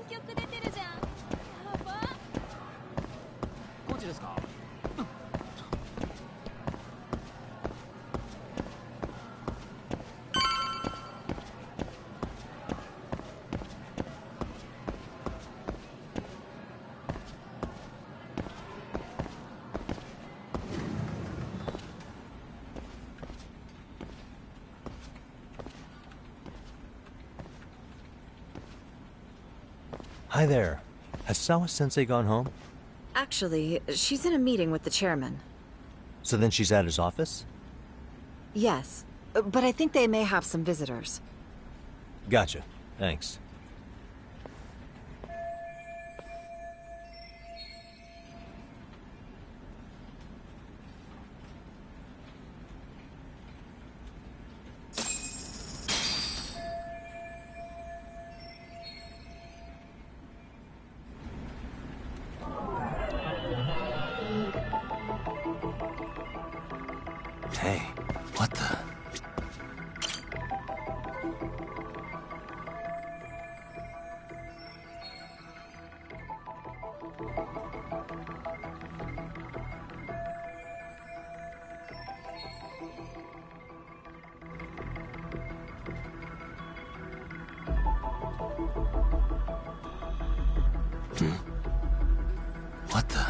曲出てるじゃん。やば。コーチですか？Hi there. Has Sawa-Sensei gone home? Actually, she's in a meeting with the chairman. So then she's at his office? Yes, but I think they may have some visitors. Gotcha. Thanks. Hey, what the? What the?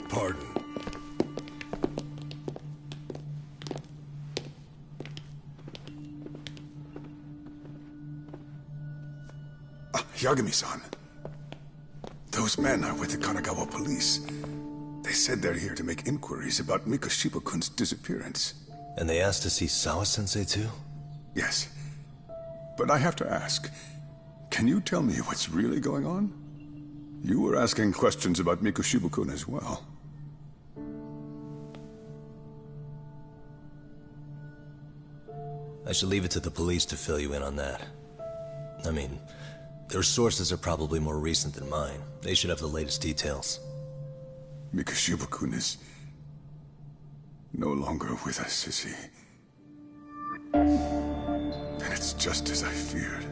Pardon. Yagami-san. Those men are with the Kanagawa police. They said they're here to make inquiries about Mikoshiba-kun's disappearance. And they asked to see Sawa-Sensei too? Yes. But I have to ask, can you tell me what's really going on? You were asking questions about Mikoshiba-kun as well. I should leave it to the police to fill you in on that. I mean, their sources are probably more recent than mine. They should have the latest details. Mikoshiba-kun is no longer with us, is he? Then it's just as I feared.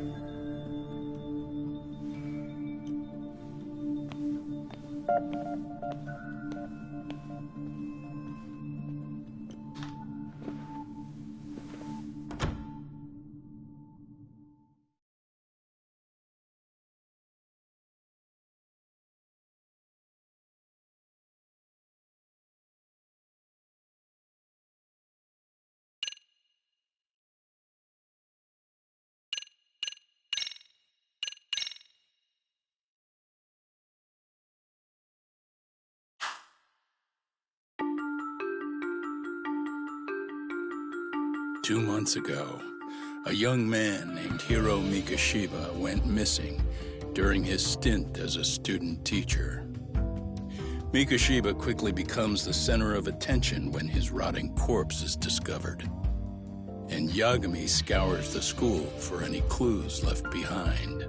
2 months ago, a young man named Hiro Mikoshiba went missing during his stint as a student teacher. Mikoshiba quickly becomes the center of attention when his rotting corpse is discovered. And Yagami scours the school for any clues left behind.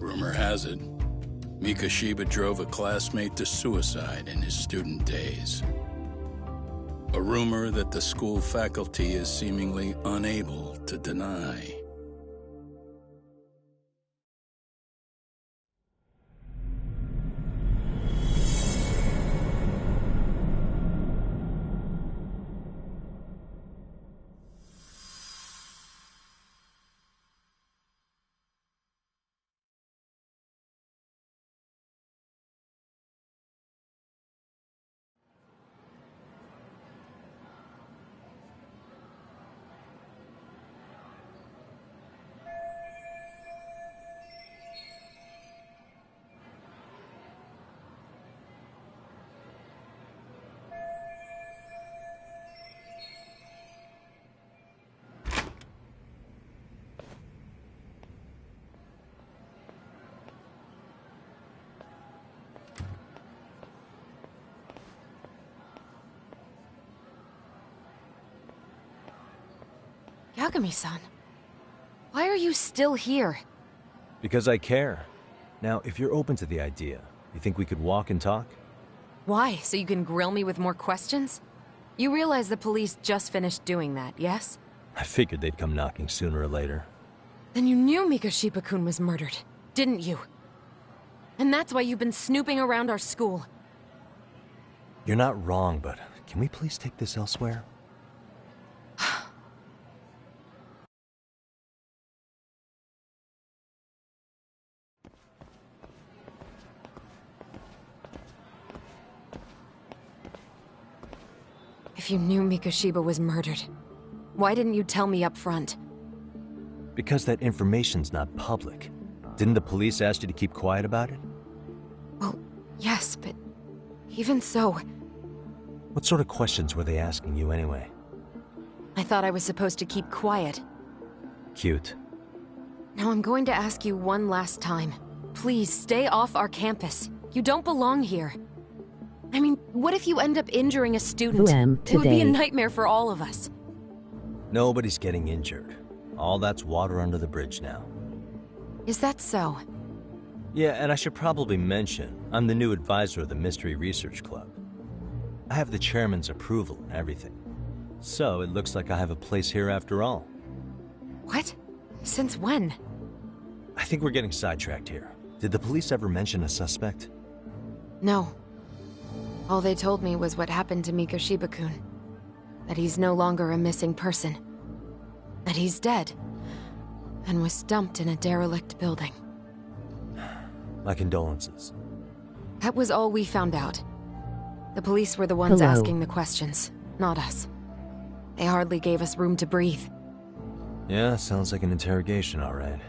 Rumor has it, Mikoshiba drove a classmate to suicide in his student days. A rumor that the school faculty is seemingly unable to deny. Yagami-san, why are you still here? Because I care. Now, if you're open to the idea, you think we could walk and talk? Why? So you can grill me with more questions? You realize the police just finished doing that, yes? I figured they'd come knocking sooner or later. Then you knew Mikoshiba-kun was murdered, didn't you? And that's why you've been snooping around our school. You're not wrong, but can we please take this elsewhere? If you knew Mikoshiba was murdered, why didn't you tell me up front? Because that information's not public. Didn't the police ask you to keep quiet about it? Well, yes, but even so... What sort of questions were they asking you anyway? I thought I was supposed to keep quiet. Cute. Now I'm going to ask you one last time. Please, stay off our campus. You don't belong here. I mean, what if you end up injuring a student? It would be a nightmare for all of us. Nobody's getting injured. All that's water under the bridge now. Is that so? Yeah, and I should probably mention, I'm the new advisor of the Mystery Research Club. I have the chairman's approval and everything. So it looks like I have a place here after all. What? Since when? I think we're getting sidetracked here. Did the police ever mention a suspect? No. All they told me was what happened to Mikoshiba-kun. That he's no longer a missing person. That he's dead. And was dumped in a derelict building. My condolences. That was all we found out. The police were the ones asking the questions, not us. They hardly gave us room to breathe. Yeah, sounds like an interrogation, all right.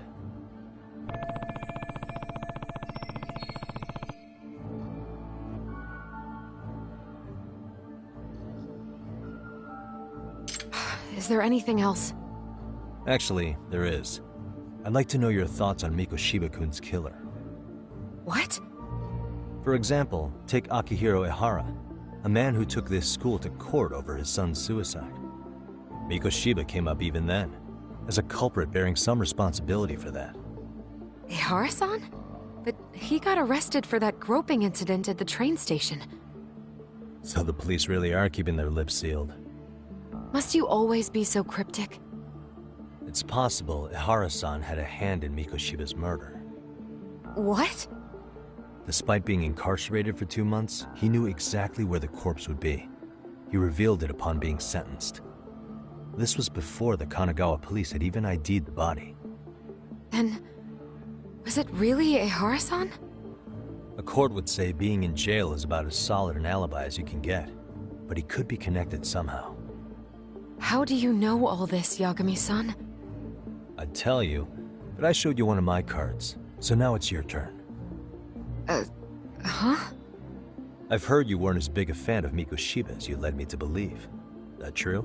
Is there anything else? Actually, there is. I'd like to know your thoughts on Mikoshiba-kun's killer. What? For example, take Akihiro Ehara, a man who took this school to court over his son's suicide. Mikoshiba came up even then, as a culprit bearing some responsibility for that. Ehara-san? But he got arrested for that groping incident at the train station. So the police really are keeping their lips sealed. Must you always be so cryptic? It's possible Ehara-san had a hand in Mikoshiba's murder. What? Despite being incarcerated for 2 months, he knew exactly where the corpse would be. He revealed it upon being sentenced. This was before the Kanagawa police had even ID'd the body. Then, was it really Ehara-san? A court would say being in jail is about as solid an alibi as you can get, but he could be connected somehow. How do you know all this, Yagami-san? I'd tell you, but I showed you one of my cards, so now it's your turn. Huh? I've heard you weren't as big a fan of Mikoshiba as you led me to believe. That true?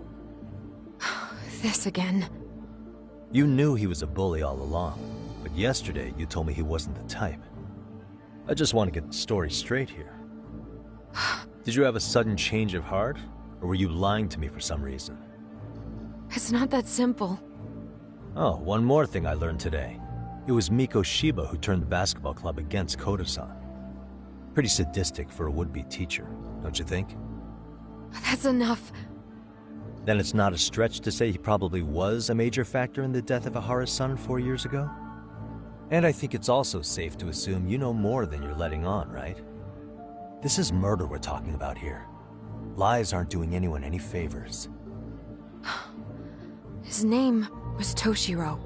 This again. You knew he was a bully all along, but yesterday you told me he wasn't the type. I just want to get the story straight here. Did you have a sudden change of heart, or were you lying to me for some reason? It's not that simple. Oh, one more thing I learned today. It was Miko Shiba who turned the basketball club against Koda-san. Pretty sadistic for a would-be teacher, don't you think? That's enough. Then it's not a stretch to say he probably was a major factor in the death of Ahara's son 4 years ago? And I think it's also safe to assume you know more than you're letting on, right? This is murder we're talking about here. Lies aren't doing anyone any favors. His name was Toshiro.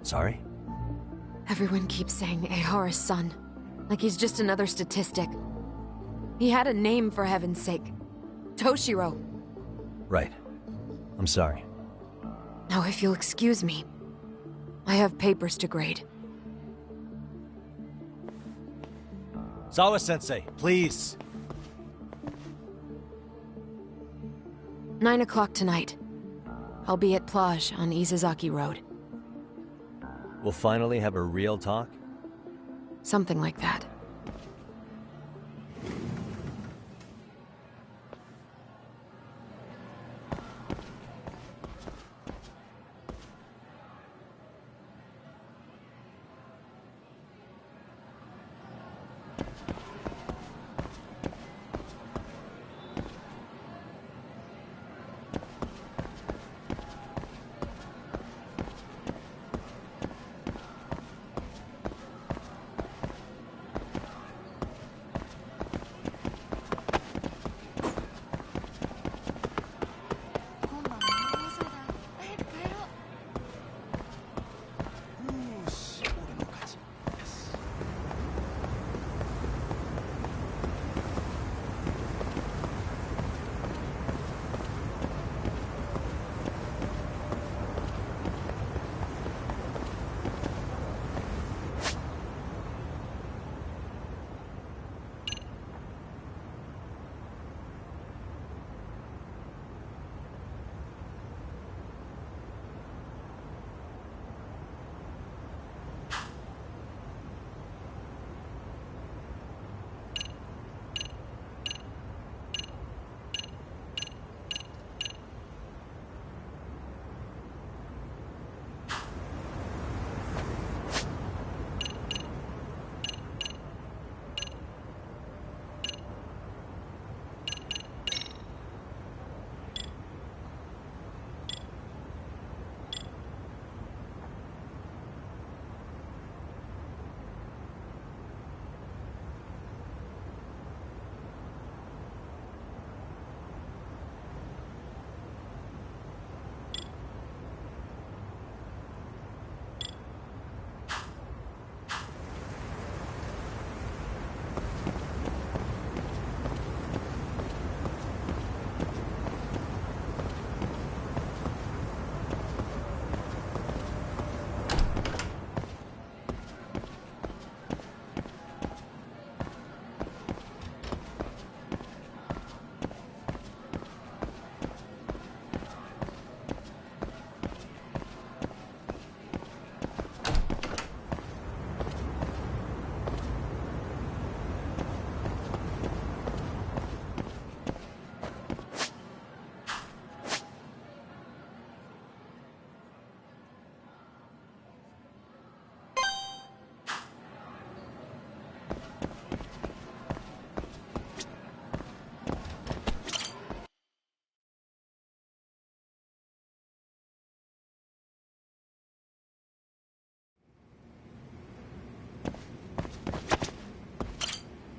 Sorry? Everyone keeps saying Ahara's son, like he's just another statistic. He had a name, for heaven's sake. Toshiro. Right. I'm sorry. Now, if you'll excuse me, I have papers to grade. Sawa-Sensei, please! 9 o'clock tonight. I'll be at Plage on Izazaki Road. We'll finally have a real talk? Something like that.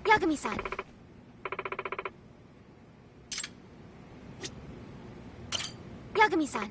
Yagami-san. Yagami-san.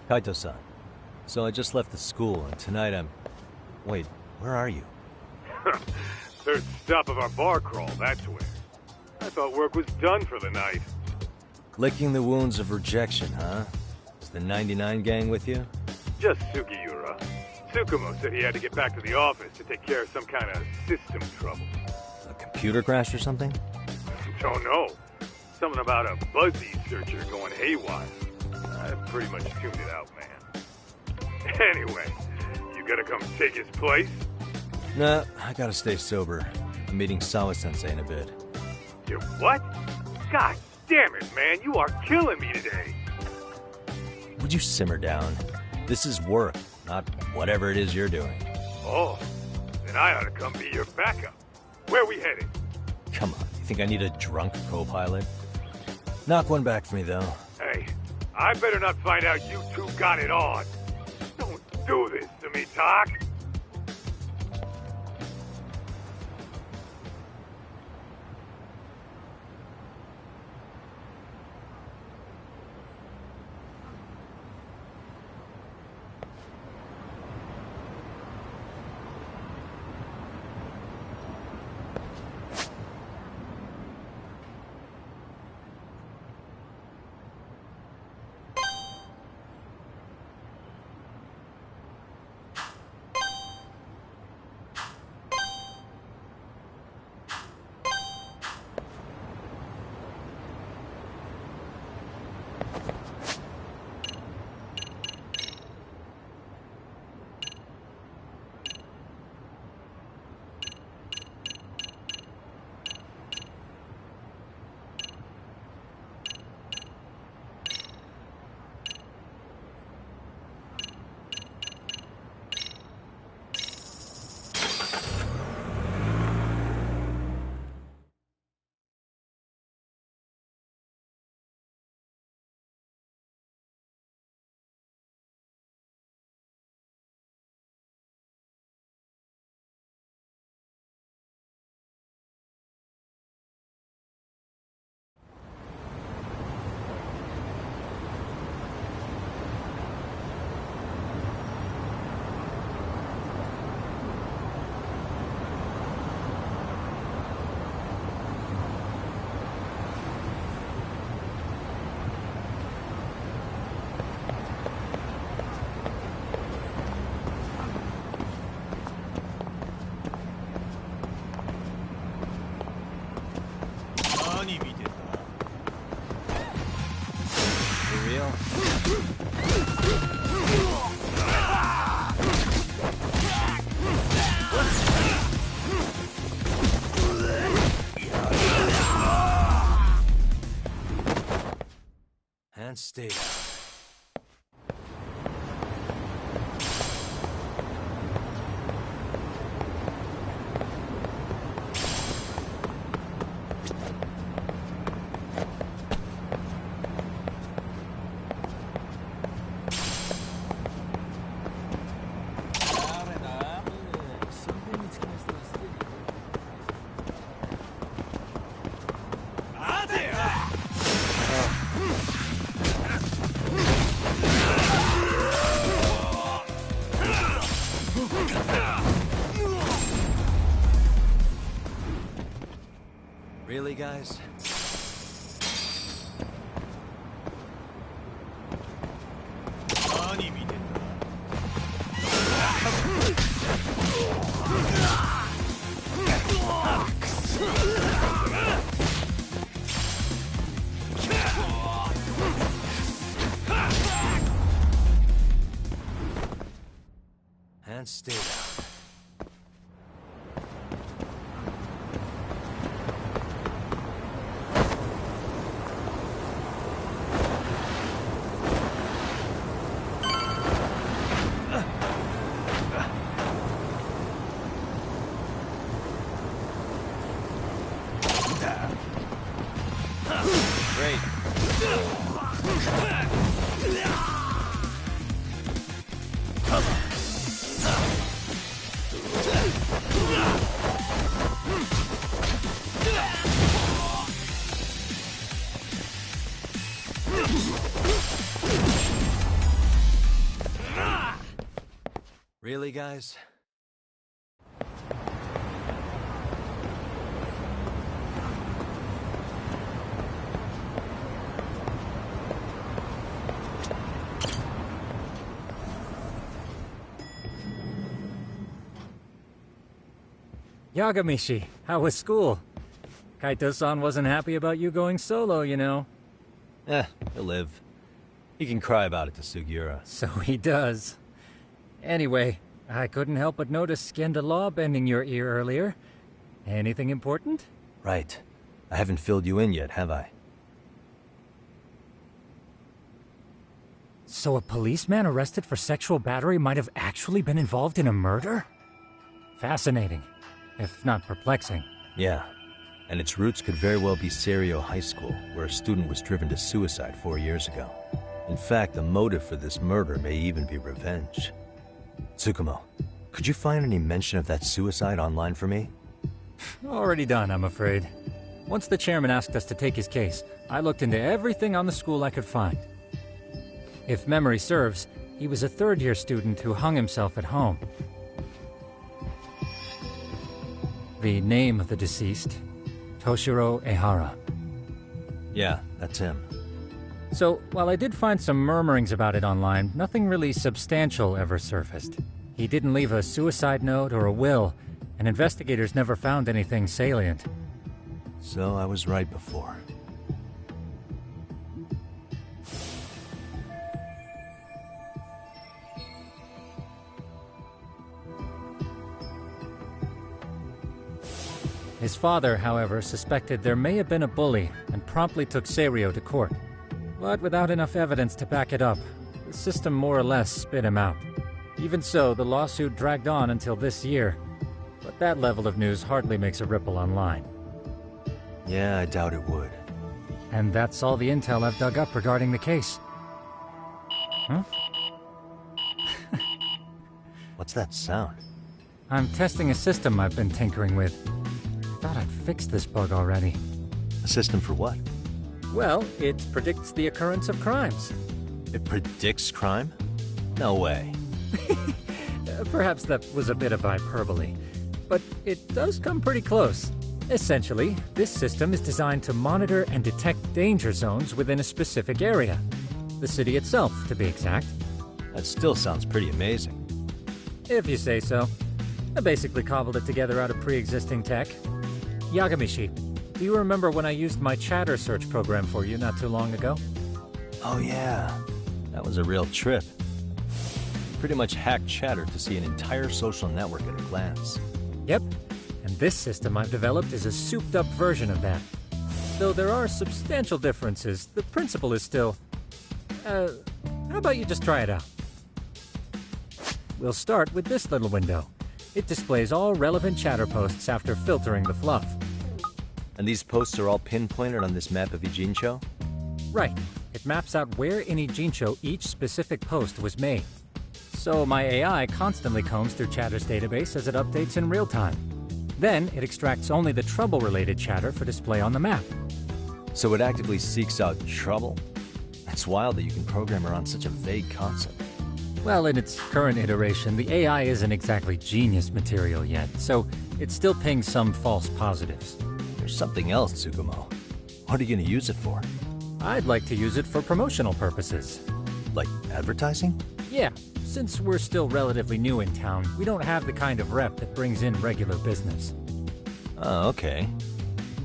Kaito-san. So I just left the school, and tonight I'm... Wait, where are you? Third stop of our bar crawl, that's where. I thought work was done for the night. Licking the wounds of rejection, huh? Is the 99 gang with you? Just Sugiura. Tsukumo said he had to get back to the office to take care of some kind of system trouble. A computer crash or something? Don't know. Something about a Buzzy searcher going haywire. I pretty much tuned it out, man. Anyway, you gonna come take his place? Nah, I gotta stay sober. I'm meeting Sawa-Sensei in a bit. You what? God damn it, man, you are killing me today. Would you simmer down? This is work, not whatever it is you're doing. Oh, then I ought to come be your backup. Where we headed? Come on, you think I need a drunk co-pilot? Knock one back for me, though. Hey, I better not find out you two got it on. Don't do this to me, Tak. And stay down. Really, guys? And stay down. Great. Come on. Really, guys? Yagamishi, how was school? Kaito-san wasn't happy about you going solo, you know. He'll live. He can cry about it to Sugiura. So he does. Anyway, I couldn't help but notice Skenda Law bending your ear earlier. Anything important? Right. I haven't filled you in yet, have I? So a policeman arrested for sexual battery might have actually been involved in a murder? Fascinating, if not perplexing. Yeah. And its roots could very well be Serio High School, where a student was driven to suicide 4 years ago. In fact, the motive for this murder may even be revenge. Tsukumo, could you find any mention of that suicide online for me? Already done, I'm afraid. Once the chairman asked us to take his case, I looked into everything on the school I could find. If memory serves, he was a third-year student who hung himself at home. The name of the deceased, Toshiro Ehara. Yeah, that's him. So, while I did find some murmurings about it online, nothing really substantial ever surfaced. He didn't leave a suicide note or a will, and investigators never found anything salient. So I was right before. His father, however, suspected there may have been a bully and promptly took Serio to court. But without enough evidence to back it up, the system more or less spit him out. Even so, the lawsuit dragged on until this year. But that level of news hardly makes a ripple online. Yeah, I doubt it would. And that's all the intel I've dug up regarding the case. Huh? What's that sound? I'm testing a system I've been tinkering with. I thought I'd fixed this bug already. A system for what? Well, it predicts the occurrence of crimes. It predicts crime? No way. Perhaps that was a bit of hyperbole, but it does come pretty close. Essentially, this system is designed to monitor and detect danger zones within a specific area. The city itself, to be exact. That still sounds pretty amazing. If you say so. I basically cobbled it together out of pre-existing tech. Yagamishi, do you remember when I used my chatter search program for you not too long ago? Oh yeah, that was a real trip. Pretty much hacked chatter to see an entire social network at a glance. Yep, and this system I've developed is a souped-up version of that. Though there are substantial differences, the principle is still... how about you just try it out? We'll start with this little window. It displays all relevant chatter posts after filtering the fluff. And these posts are all pinpointed on this map of Ijincho? Right. It maps out where in Ijincho each specific post was made. So my AI constantly combs through Chatter's database as it updates in real time. Then it extracts only the trouble-related chatter for display on the map. So it actively seeks out trouble? It's wild that you can program around such a vague concept. Well, in its current iteration, the AI isn't exactly genius material yet, so it still pings some false positives. There's something else, Tsukumo. What are you going to use it for? I'd like to use it for promotional purposes. Like advertising? Yeah, since we're still relatively new in town, we don't have the kind of rep that brings in regular business. Oh, okay.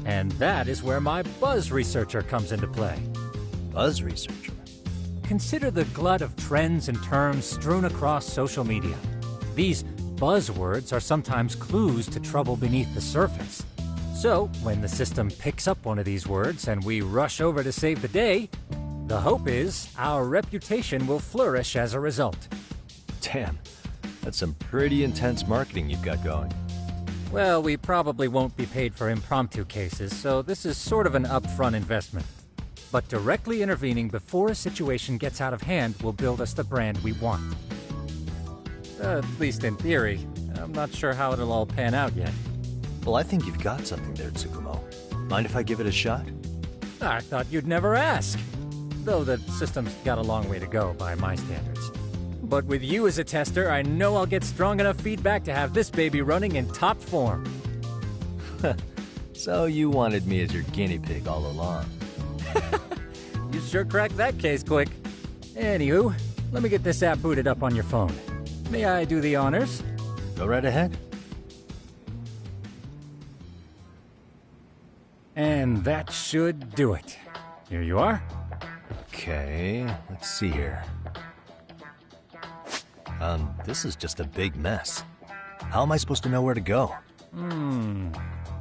And that is where my buzz researcher comes into play. Buzz researcher? Consider the glut of trends and terms strewn across social media. These buzzwords are sometimes clues to trouble beneath the surface. So, when the system picks up one of these words and we rush over to save the day, the hope is our reputation will flourish as a result. Damn, that's some pretty intense marketing you've got going. Well, we probably won't be paid for impromptu cases, so this is sort of an upfront investment. But directly intervening before a situation gets out of hand will build us the brand we want. At least in theory. I'm not sure how it'll all pan out yet. Well, I think you've got something there, Tsukumo. Mind if I give it a shot? I thought you'd never ask. Though the system's got a long way to go by my standards. But with you as a tester, I know I'll get strong enough feedback to have this baby running in top form. So you wanted me as your guinea pig all along. You sure cracked that case quick. Anywho, let me get this app booted up on your phone. May I do the honors? Go right ahead. And that should do it. Here you are. Okay, let's see here. This is just a big mess. How am I supposed to know where to go?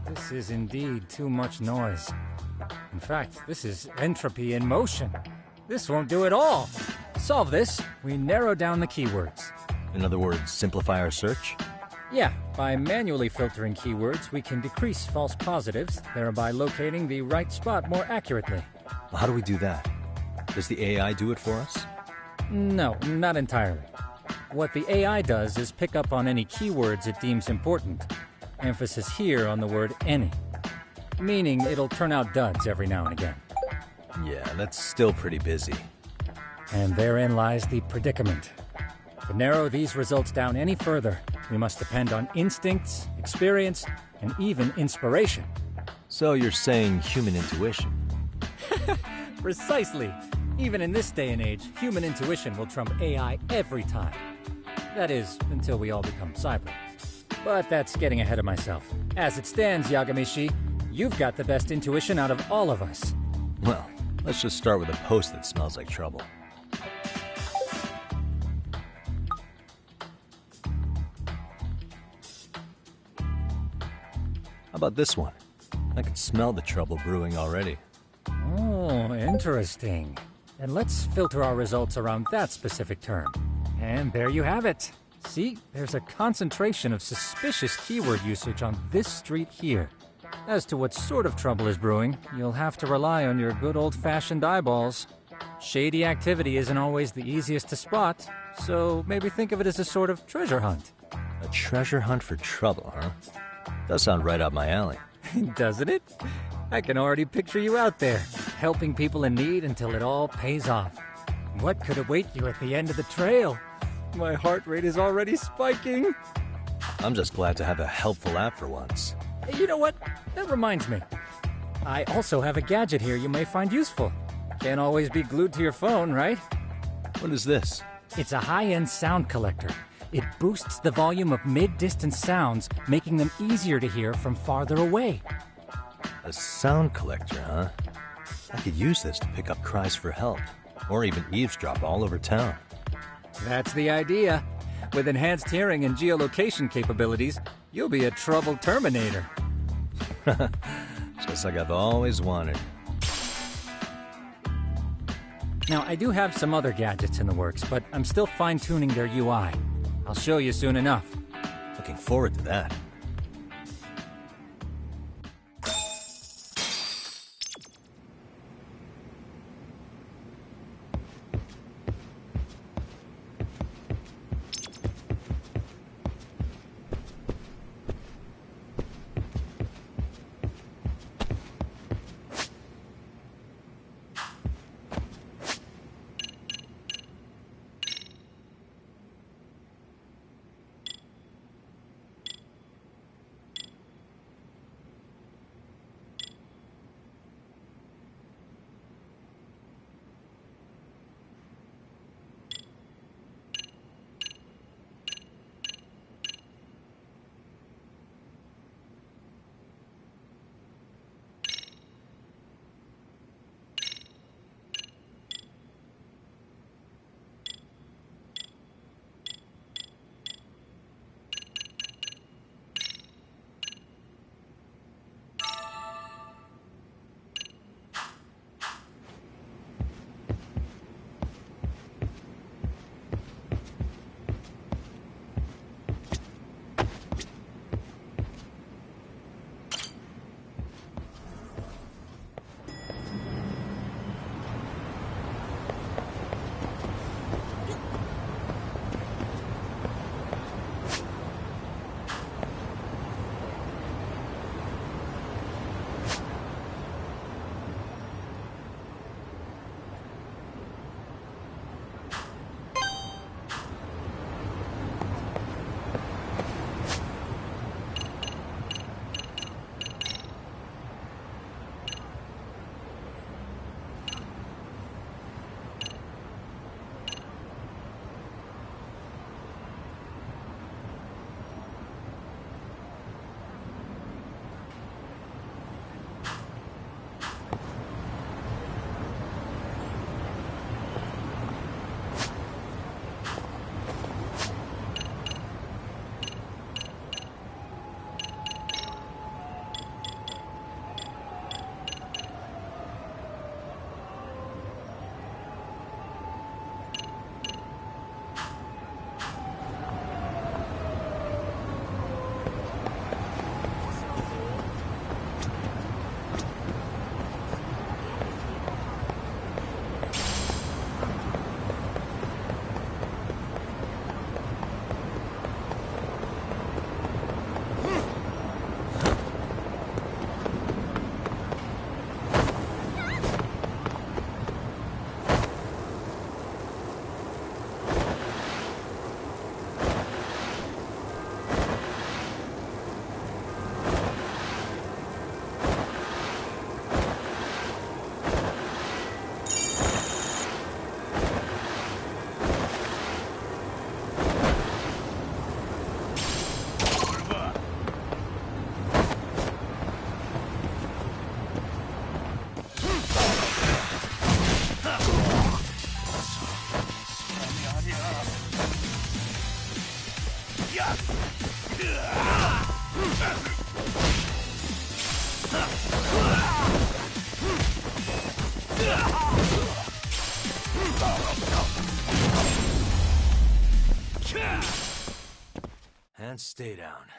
This is indeed too much noise. In fact, this is entropy in motion. This won't do it all. To solve this, we narrow down the keywords. In other words, simplify our search? Yeah, by manually filtering keywords, we can decrease false positives, thereby locating the right spot more accurately. How do we do that? Does the AI do it for us? No, not entirely. What the AI does is pick up on any keywords it deems important. Emphasis here on the word any. Meaning it'll turn out duds every now and again. Yeah, that's still pretty busy. And therein lies the predicament. To narrow these results down any further, we must depend on instincts, experience, and even inspiration. So you're saying human intuition? Precisely. Even in this day and age, human intuition will trump AI every time. That is, until we all become cyborgs. But that's getting ahead of myself. As it stands, Yagami-shi, you've got the best intuition out of all of us. Well, let's just start with a post that smells like trouble. How about this one? I can smell the trouble brewing already. Oh, interesting. And let's filter our results around that specific term. And there you have it. See, there's a concentration of suspicious keyword usage on this street here. As to what sort of trouble is brewing, you'll have to rely on your good old-fashioned eyeballs. Shady activity isn't always the easiest to spot, so maybe think of it as a sort of treasure hunt. A treasure hunt for trouble, huh? Does sound right up my alley. Doesn't it? I can already picture you out there, helping people in need until it all pays off. What could await you at the end of the trail? My heart rate is already spiking. I'm just glad to have a helpful app for once. Hey, you know what? That reminds me. I also have a gadget here you may find useful. Can't always be glued to your phone, right? What is this? It's a high-end sound collector. It boosts the volume of mid-distance sounds, making them easier to hear from farther away. A sound collector, huh? I could use this to pick up cries for help, or even eavesdrop all over town. That's the idea. With enhanced hearing and geolocation capabilities, you'll be a trouble terminator. Just like I've always wanted. Now, I do have some other gadgets in the works, but I'm still fine-tuning their UI. I'll show you soon enough. Looking forward to that. And stay down.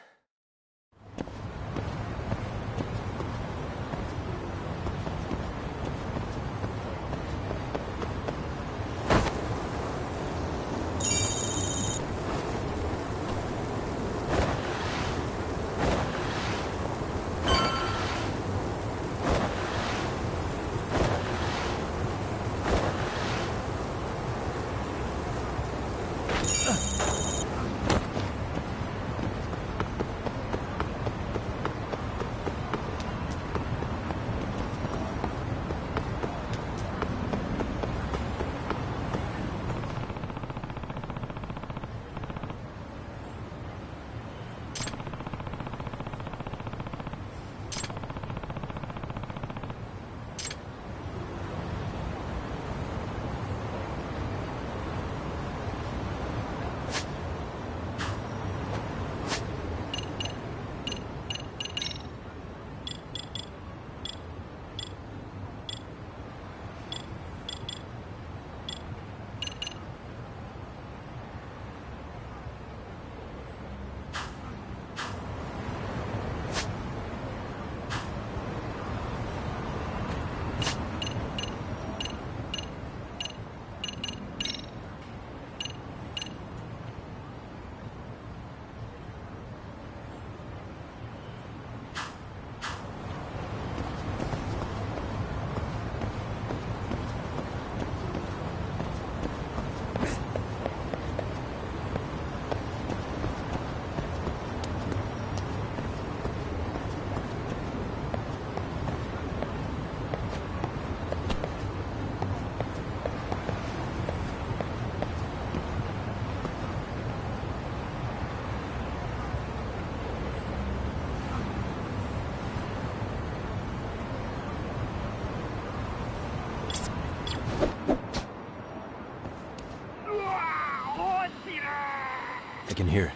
I can hear it.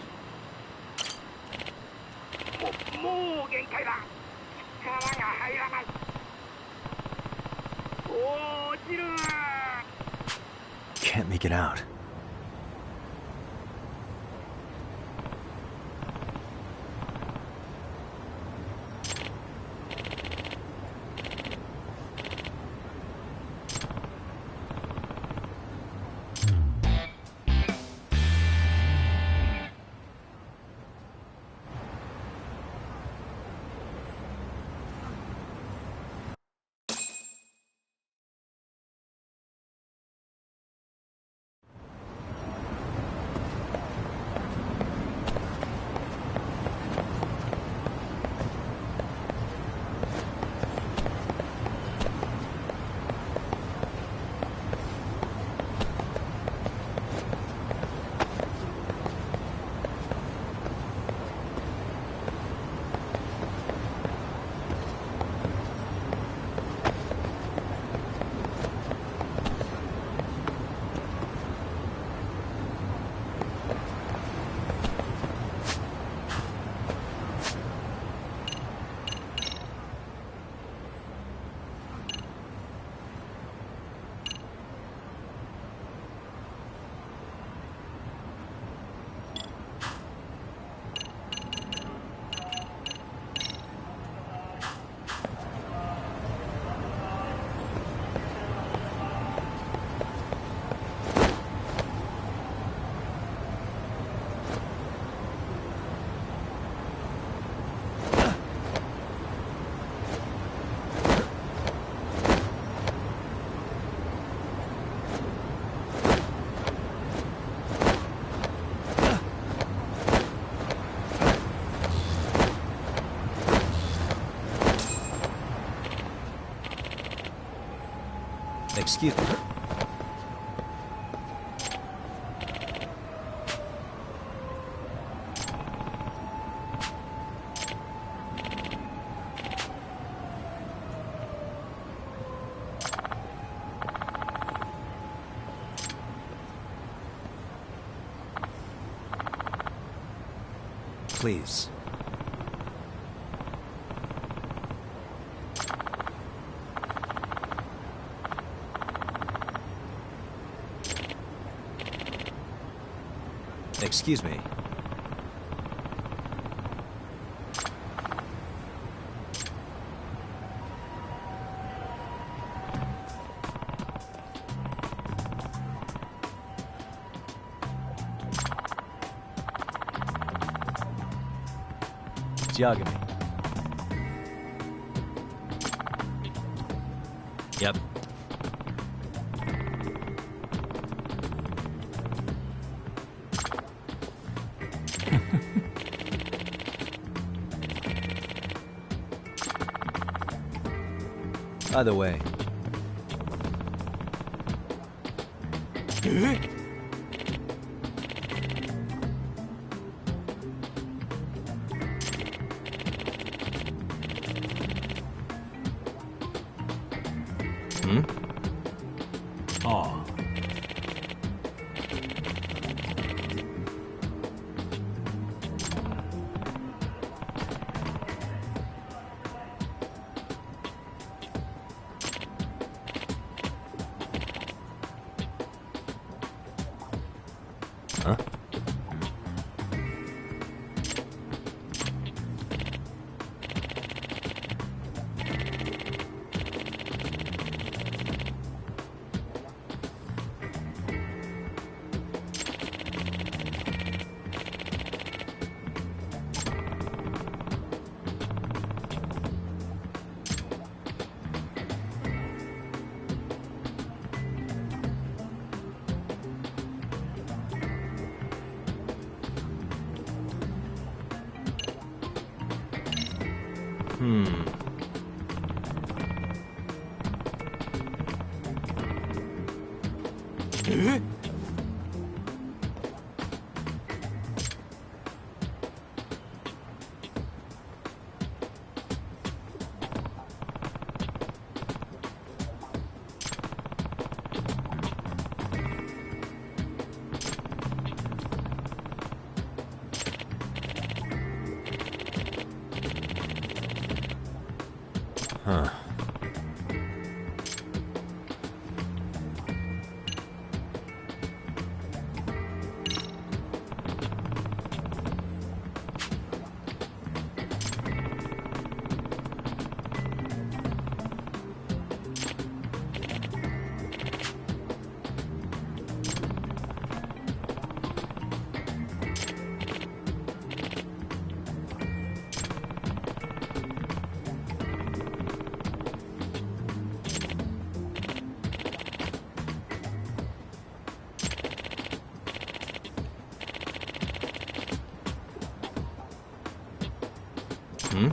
Can't make it out. Excuse me. please. Excuse me. Yagami. Yep. Either way. Hmm? Aw. Huh? Huh. Hmm?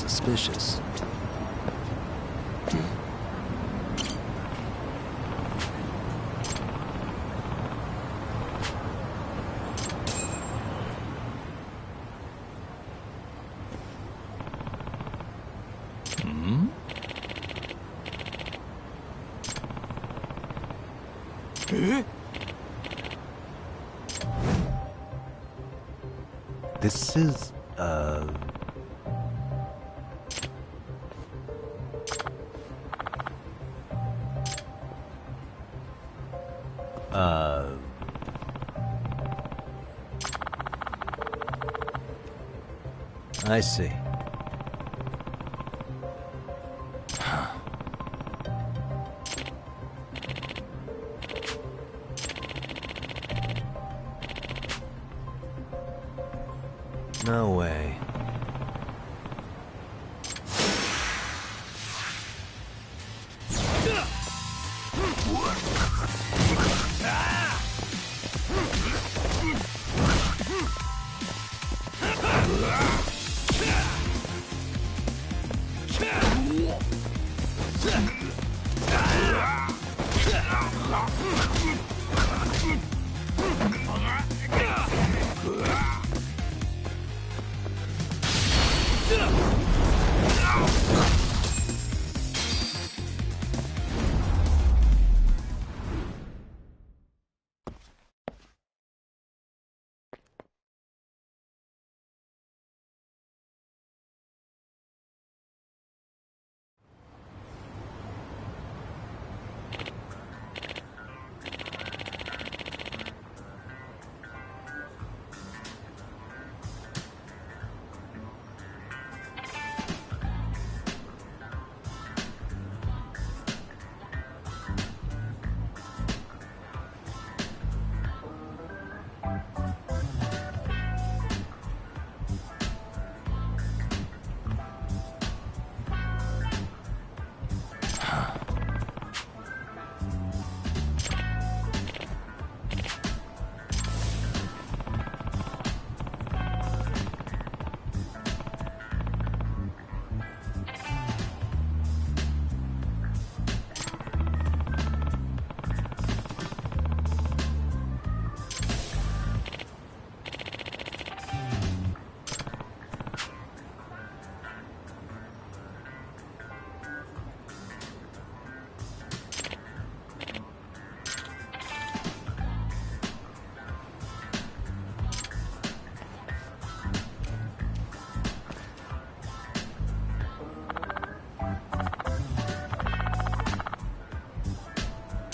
suspicious. This is, I see. No way.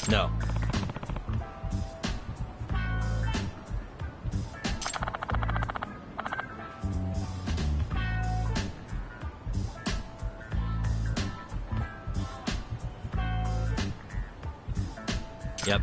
No. Yep.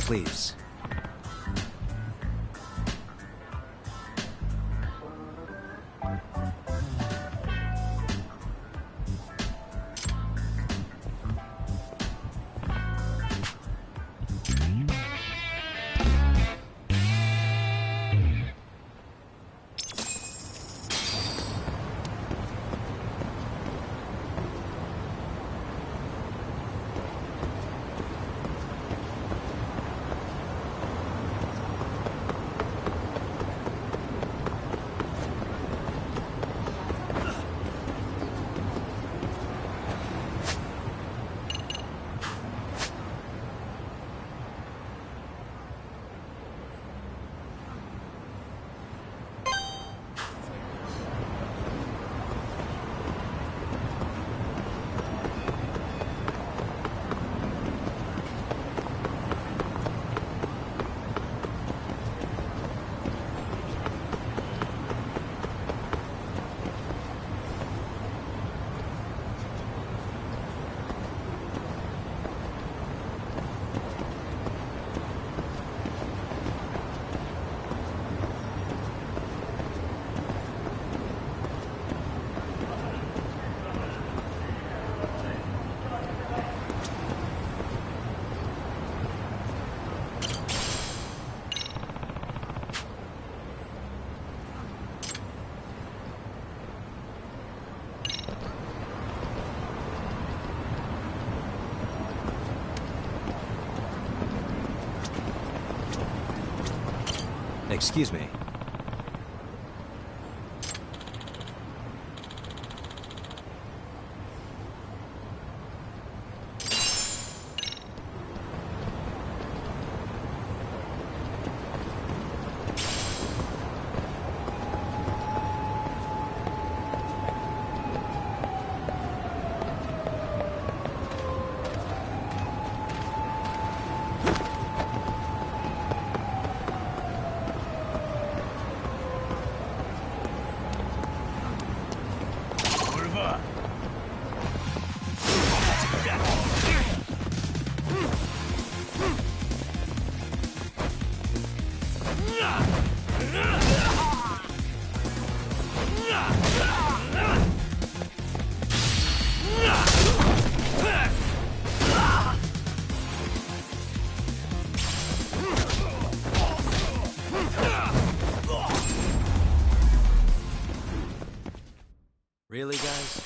Please. Excuse me. Really, guys?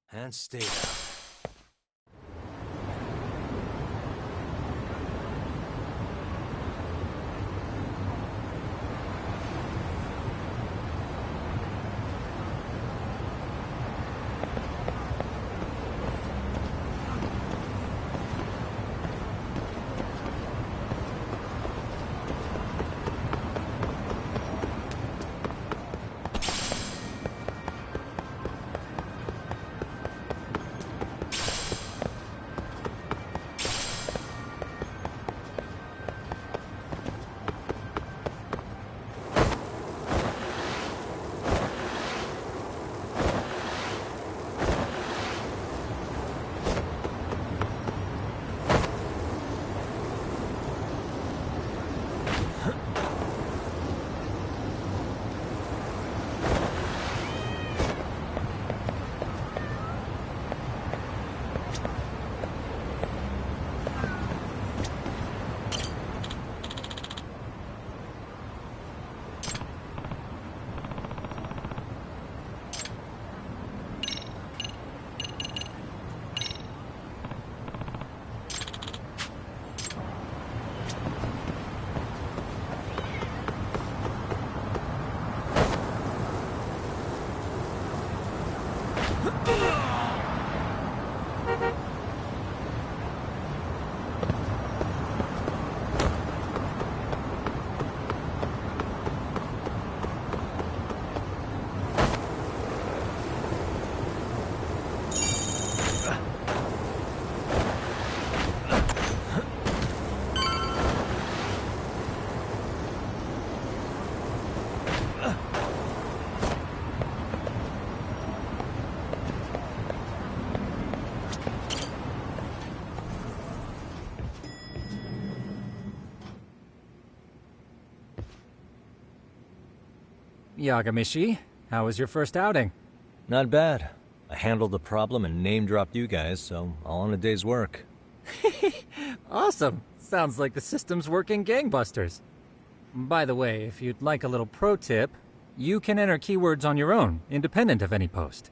And stay down. Yagamishi, how was your first outing? Not bad. I handled the problem and name-dropped you guys, so all in a day's work. Awesome. Sounds like the system's working gangbusters. By the way, if you'd like a little pro tip, you can enter keywords on your own, independent of any post.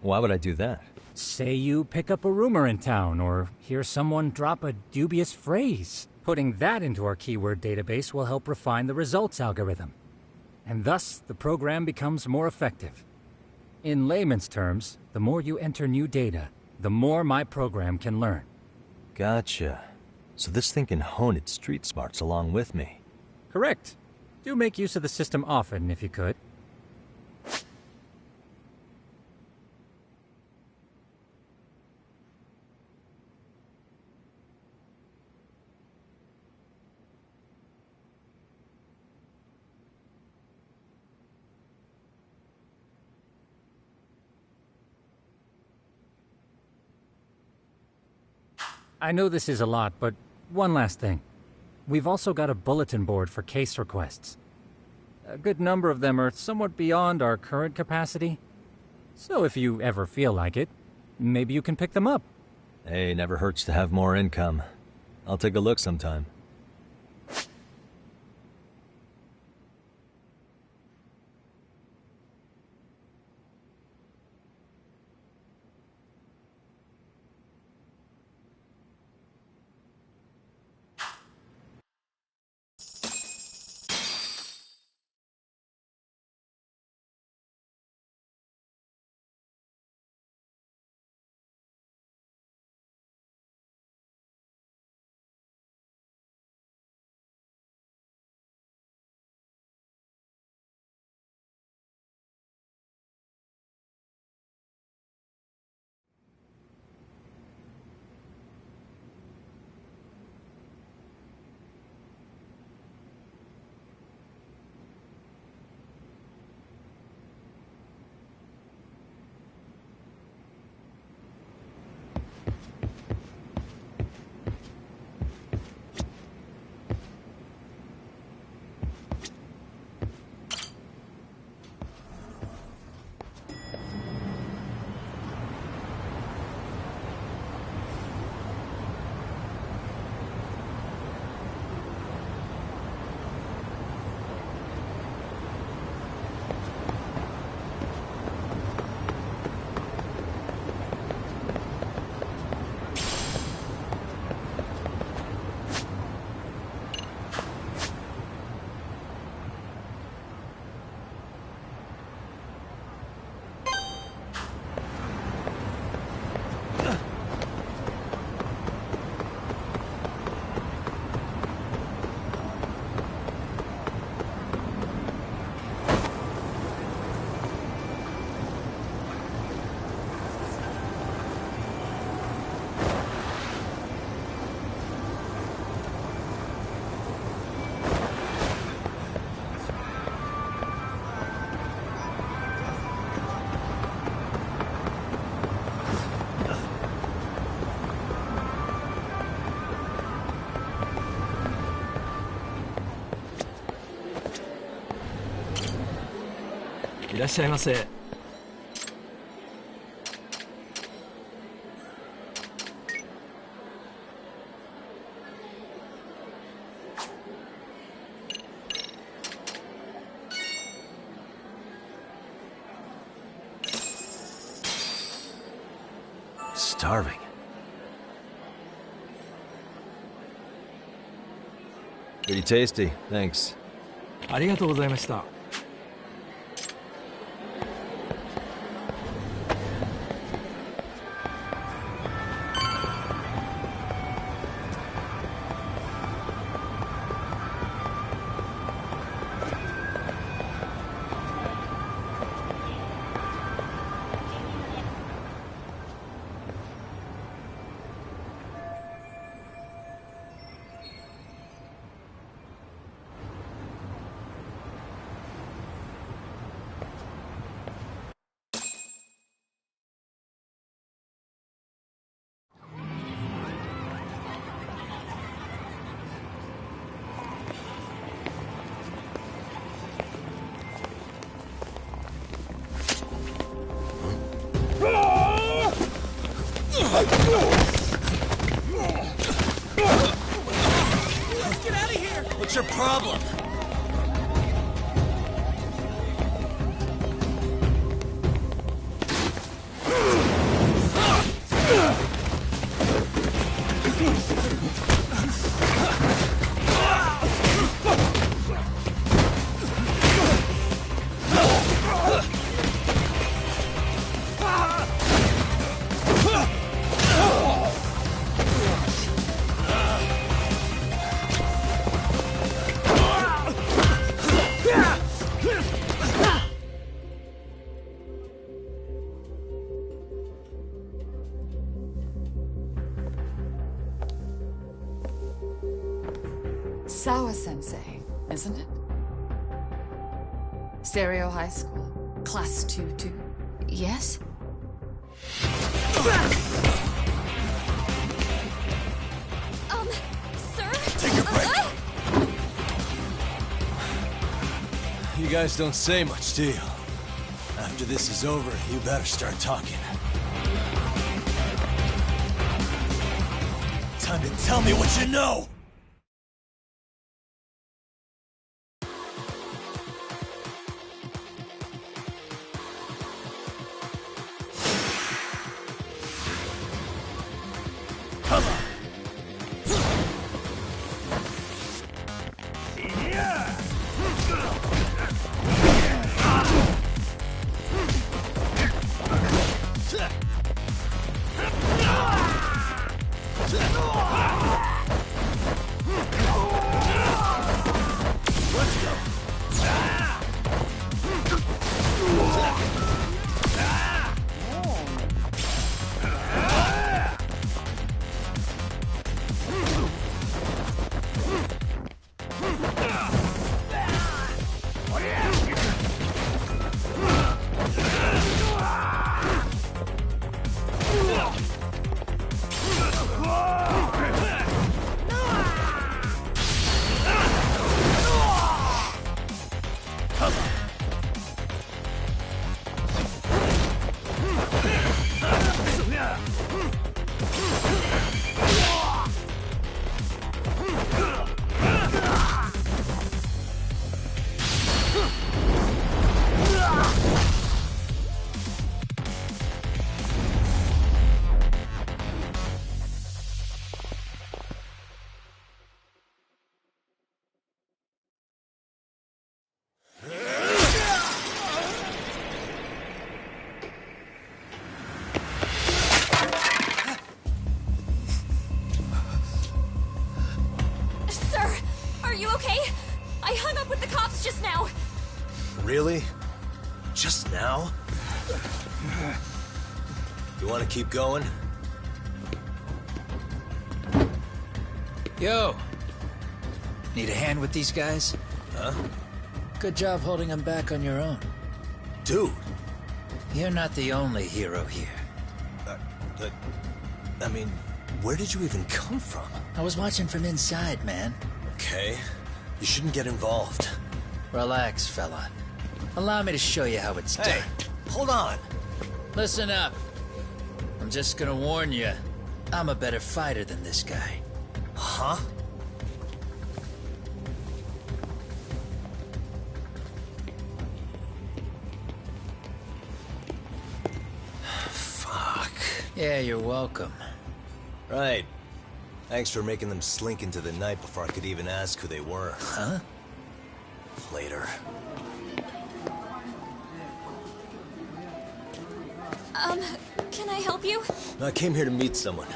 Why would I do that? Say you pick up a rumor in town, or hear someone drop a dubious phrase. Putting that into our keyword database will help refine the results algorithm. And thus, the program becomes more effective. In layman's terms, the more you enter new data, the more my program can learn. Gotcha. So this thing can hone its street smarts along with me. Correct. Do make use of the system often, if you could. I know this is a lot, but one last thing. We've also got a bulletin board for case requests. A good number of them are somewhat beyond our current capacity. So if you ever feel like it, maybe you can pick them up. Hey, never hurts to have more income. I'll take a look sometime.いらっしゃいませ。Starving. Pretty tasty, thanks. ありがとうございました。Let's get out of here! What's your problem? Sawa-Sensei, isn't it? Stereo High School, Class 2-2. Yes? guys don't say much, do you? After this is over, you better start talking. Time to tell me what you know! Come on! Really? Just now? You want to keep going? Yo! Need a hand with these guys? Huh? Good job holding them back on your own. Dude! You're not the only hero here. I mean, where did you even come from? I was watching from inside, man. Okay. You shouldn't get involved. Relax, fella. Allow me to show you how it's done. Hold on. Listen up. I'm just gonna warn you. I'm a better fighter than this guy. Huh? Fuck. Yeah, you're welcome. Right. Thanks for making them slink into the night before I could even ask who they were. Huh? Later. Can I help you? I came here to meet someone.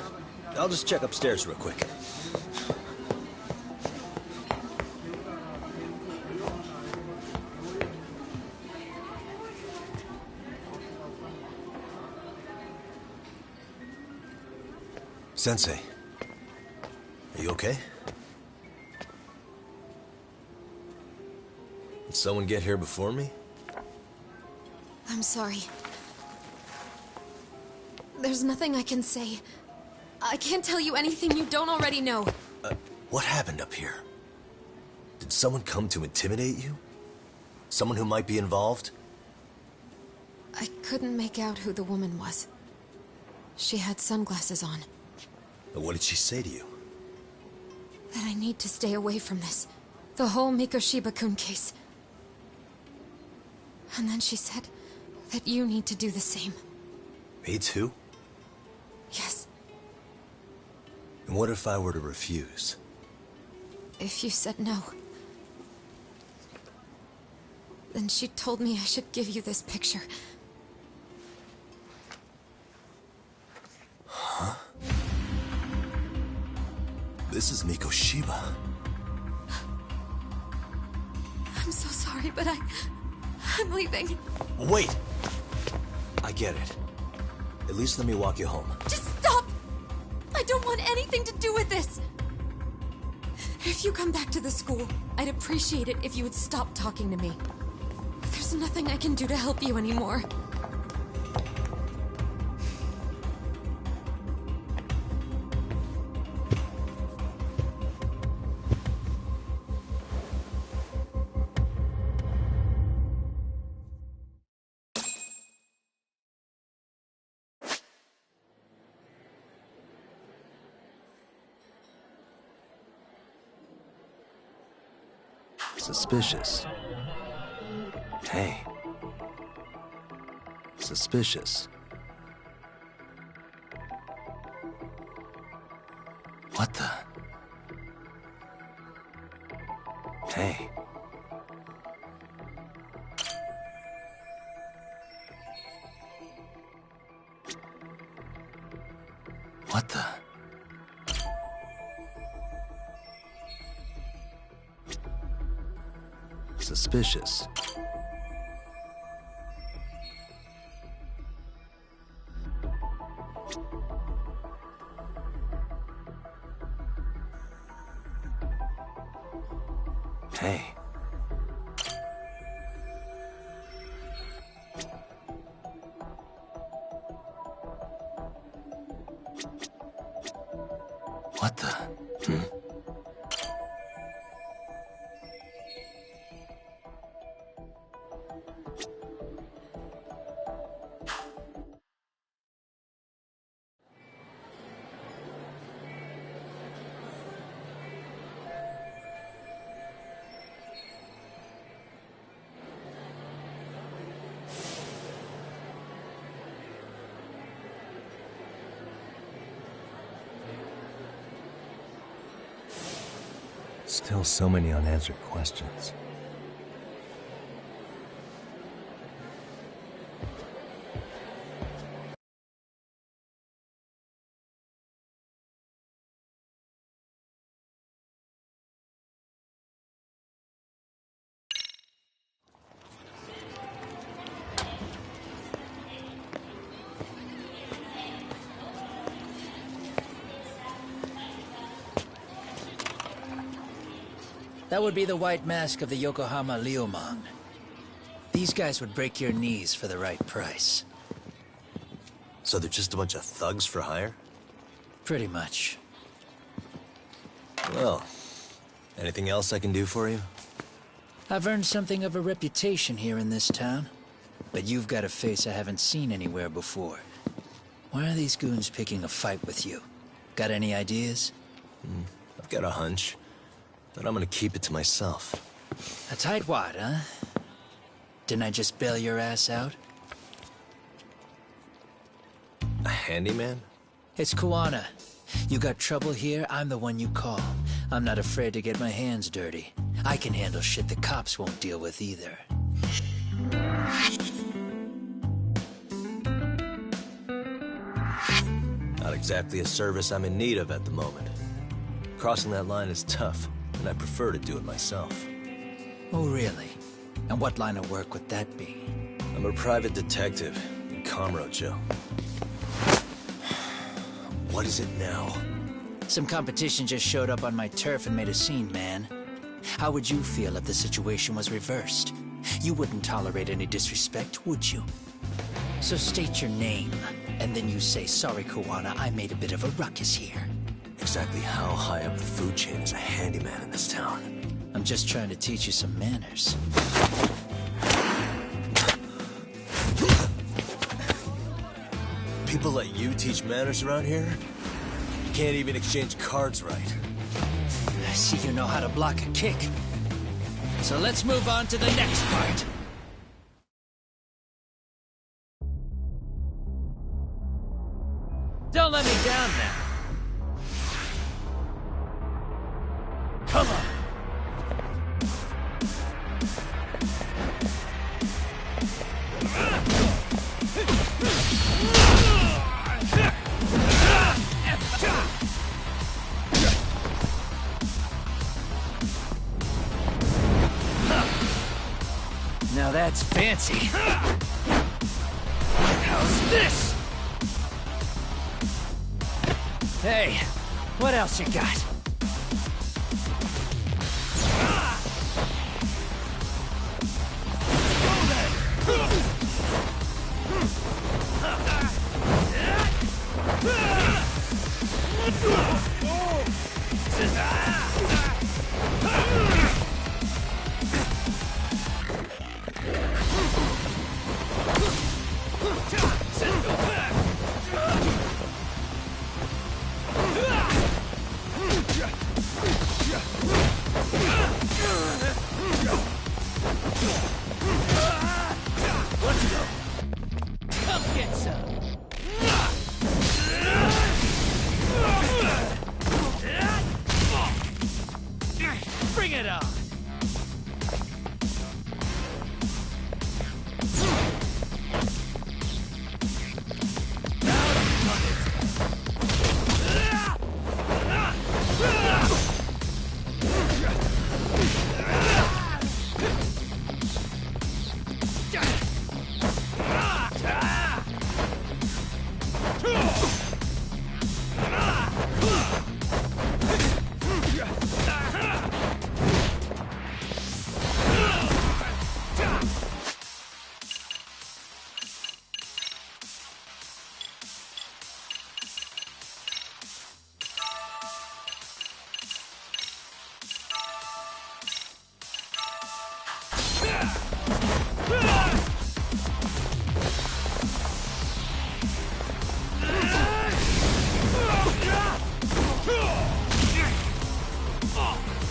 I'll just check upstairs real quick. Sensei, are you okay? Did someone get here before me? I'm sorry. There's nothing I can say. I can't tell you anything you don't already know. What happened up here? Did someone come to intimidate you? Someone who might be involved? I couldn't make out who the woman was. She had sunglasses on. What did she say to you? That I need to stay away from this. The whole Mikoshiba-kun case. And then she said that you need to do the same. Me too? Yes. And what if I were to refuse? If you said no, then she told me I should give you this picture. Huh? This is Mikoshiba. I'm so sorry, but I'm leaving. Wait! I get it. At least let me walk you home. Just stop! I don't want anything to do with this! If you come back to the school, I'd appreciate it if you would stop talking to me. There's nothing I can do to help you anymore. Suspicious. Hey. Suspicious. What the? Hey. What the? Suspicious. Hey. What the? Still so many unanswered questions. That would be the white mask of the Yokohama Liumang. These guys would break your knees for the right price. So they're just a bunch of thugs for hire? Pretty much. Well, anything else I can do for you? I've earned something of a reputation here in this town. But you've got a face I haven't seen anywhere before. Why are these goons picking a fight with you? Got any ideas? I've got a hunch, but I'm gonna keep it to myself. A tightwad, huh? Didn't I just bail your ass out? A handyman? It's Kuwana. You got trouble here, I'm the one you call. I'm not afraid to get my hands dirty. I can handle shit the cops won't deal with either. Not exactly a service I'm in need of at the moment. Crossing that line is tough, and I prefer to do it myself. Oh, really? And what line of work would that be? I'm a private detective in Kamurocho. What is it now? Some competition just showed up on my turf and made a scene, man. How would you feel if the situation was reversed? You wouldn't tolerate any disrespect, would you? So state your name, and then you say, "Sorry, Kuwana, I made a bit of a ruckus here." Exactly how high up the food chain is a handyman in this town? I'm just trying to teach you some manners. People let you teach manners around here? You can't even exchange cards right. I see you know how to block a kick. So let's move on to the next part. Don't let me down now. Come on. Now that's fancy. How's this? Hey, what else you got?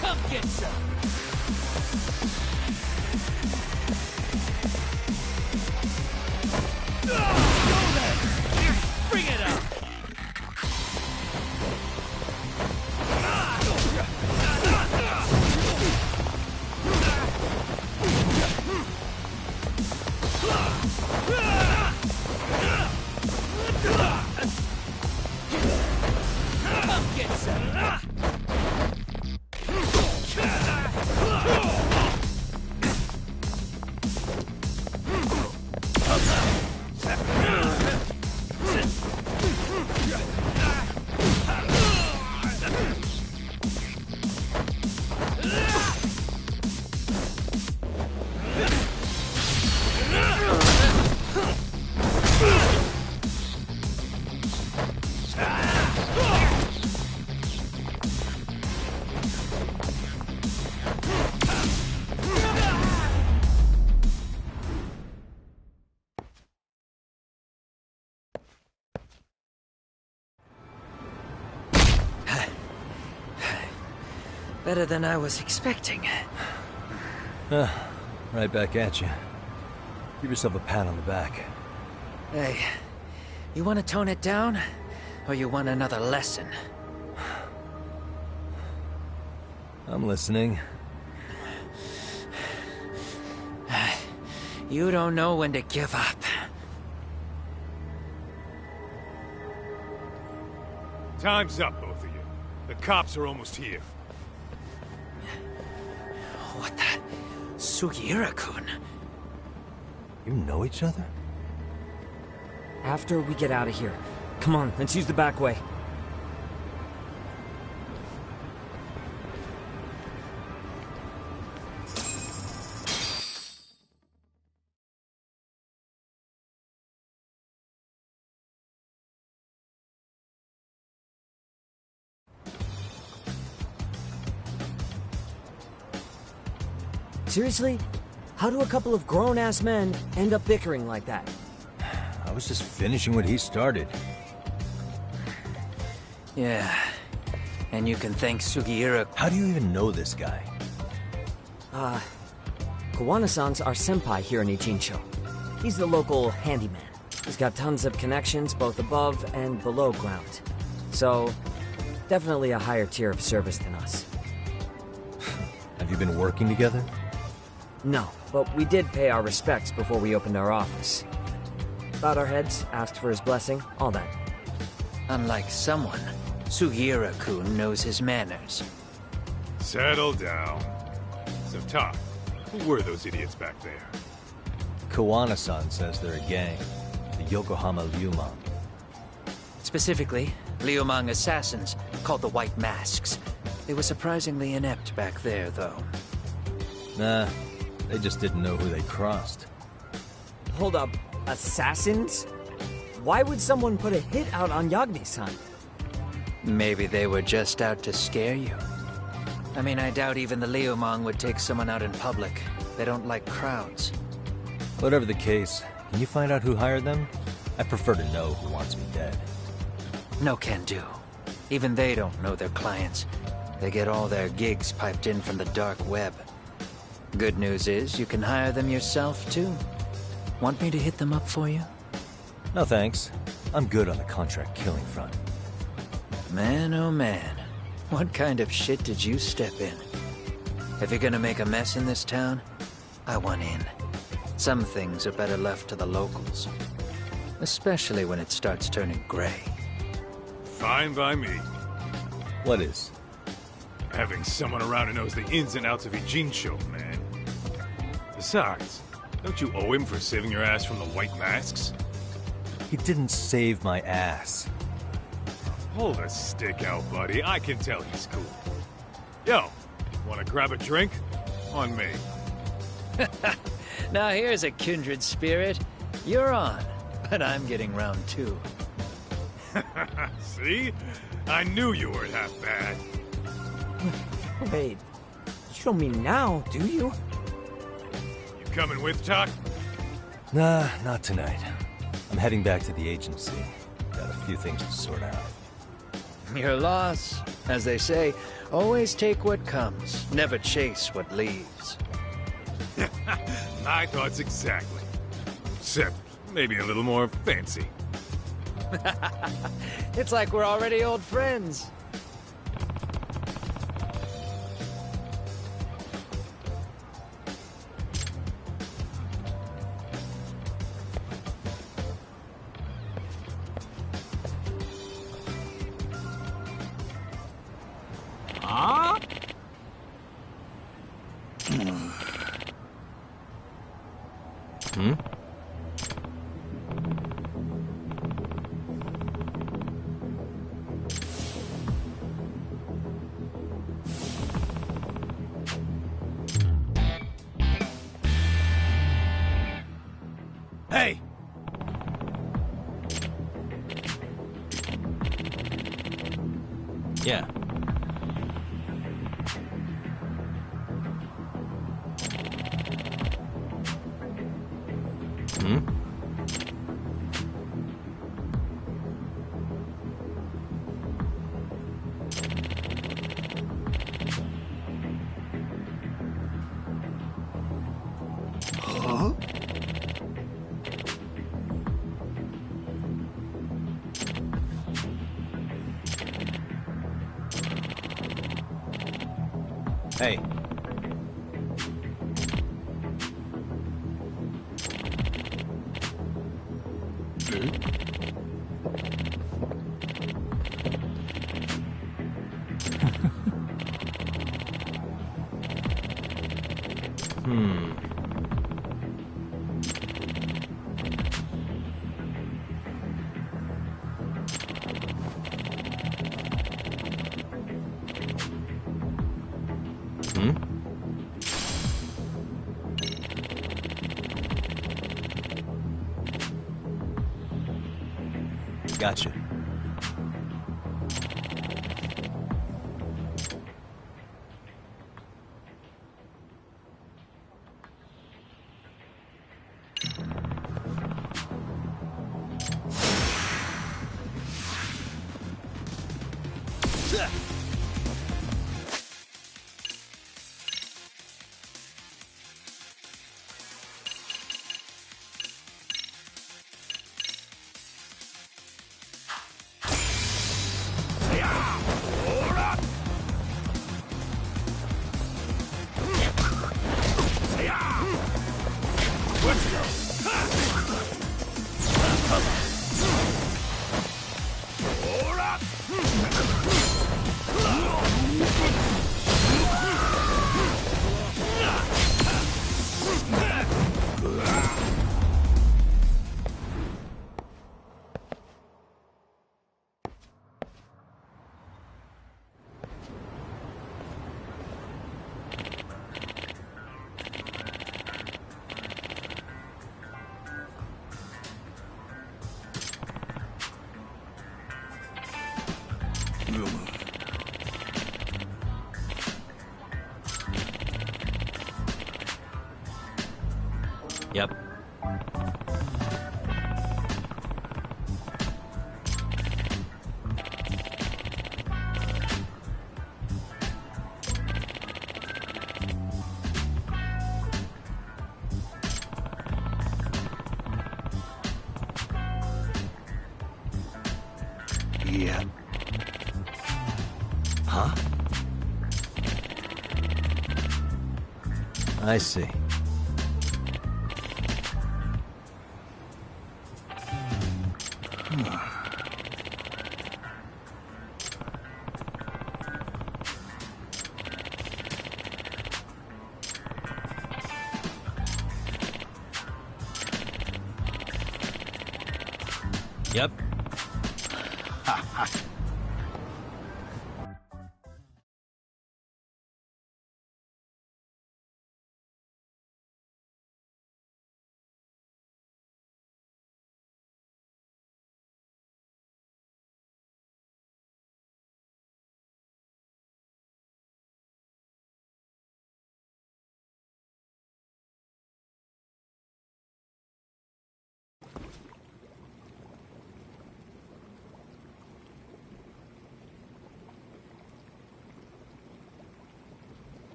Come get some! Go then! Bring it up! Come get some! Better than I was expecting. Right back at you. Give yourself a pat on the back. Hey, you want to tone it down? Or you want another lesson? I'm listening. You don't know when to give up. Time's up, both of you. The cops are almost here. What the? Sugiura-kun? You know each other? After we get out of here. Come on, let's use the back way. Seriously? How do a couple of grown-ass men end up bickering like that? I was just finishing what he started. Yeah. And you can thank Sugiura. How do you even know this guy? Kuwana-san's our senpai here in Ijincho. He's the local handyman. He's got tons of connections both above and below ground. So, definitely a higher tier of service than us. Have you been working together? No, but we did pay our respects before we opened our office. Bowed our heads, asked for his blessing, all that. Unlike someone, Sugiura-kun knows his manners. Settle down. So, Todd, who were those idiots back there? Kuwana-san says they're a gang. The Yokohama Liumang. Specifically, Liumang assassins, called the White Masks. They were surprisingly inept back there, though. Nah, they just didn't know who they crossed. Hold up, assassins? Why would someone put a hit out on Yagami-san? Maybe they were just out to scare you. I mean, I doubt even the Liumang would take someone out in public. They don't like crowds. Whatever the case, can you find out who hired them? I prefer to know who wants me dead. No can do. Even they don't know their clients. They get all their gigs piped in from the dark web. Good news is, you can hire them yourself, too. Want me to hit them up for you? No thanks. I'm good on the contract killing front. Man, oh man. What kind of shit did you step in? If you're gonna make a mess in this town, I want in. Some things are better left to the locals. Especially when it starts turning gray. Fine by me. What is? Having someone around who knows the ins and outs of Ijincho, man. Besides, don't you owe him for saving your ass from the White Masks? He didn't save my ass. Hold a stick out, buddy. I can tell he's cool. Yo, wanna grab a drink? On me. Now here's a kindred spirit. You're on, but I'm getting round two. See? I knew you weren't half bad. Wait, you don't mean now, do you? coming with, Tuck? Nah, not tonight. I'm heading back to the agency. Got a few things to sort out. Your loss. As they say, always take what comes, never chase what leaves. My thoughts exactly. Except maybe a little more fancy. It's like we're already old friends. Huh? Hmm? Hey! Yeah. Hmm? Huh? Hey. Hmm. Hmm? Gotcha. Yep. Yeah. Huh? I see. Yep.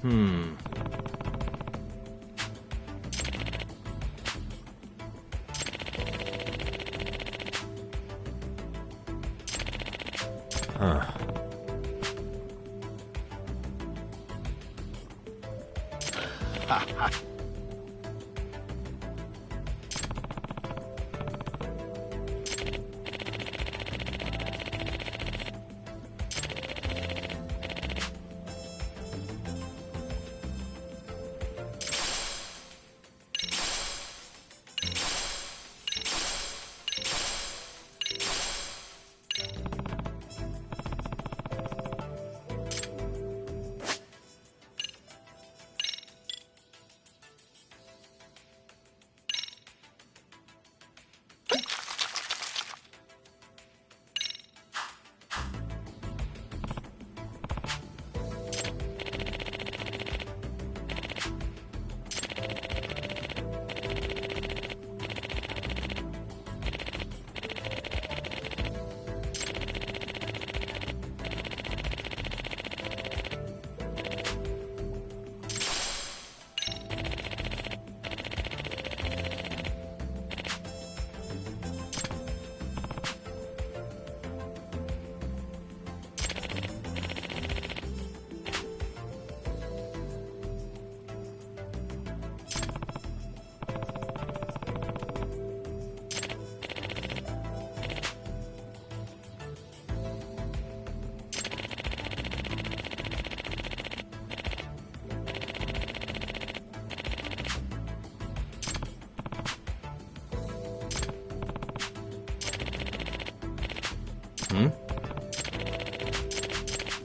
Huh.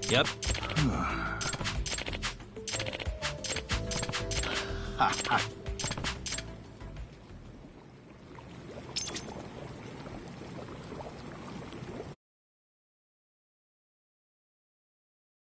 Yep. Ha ha.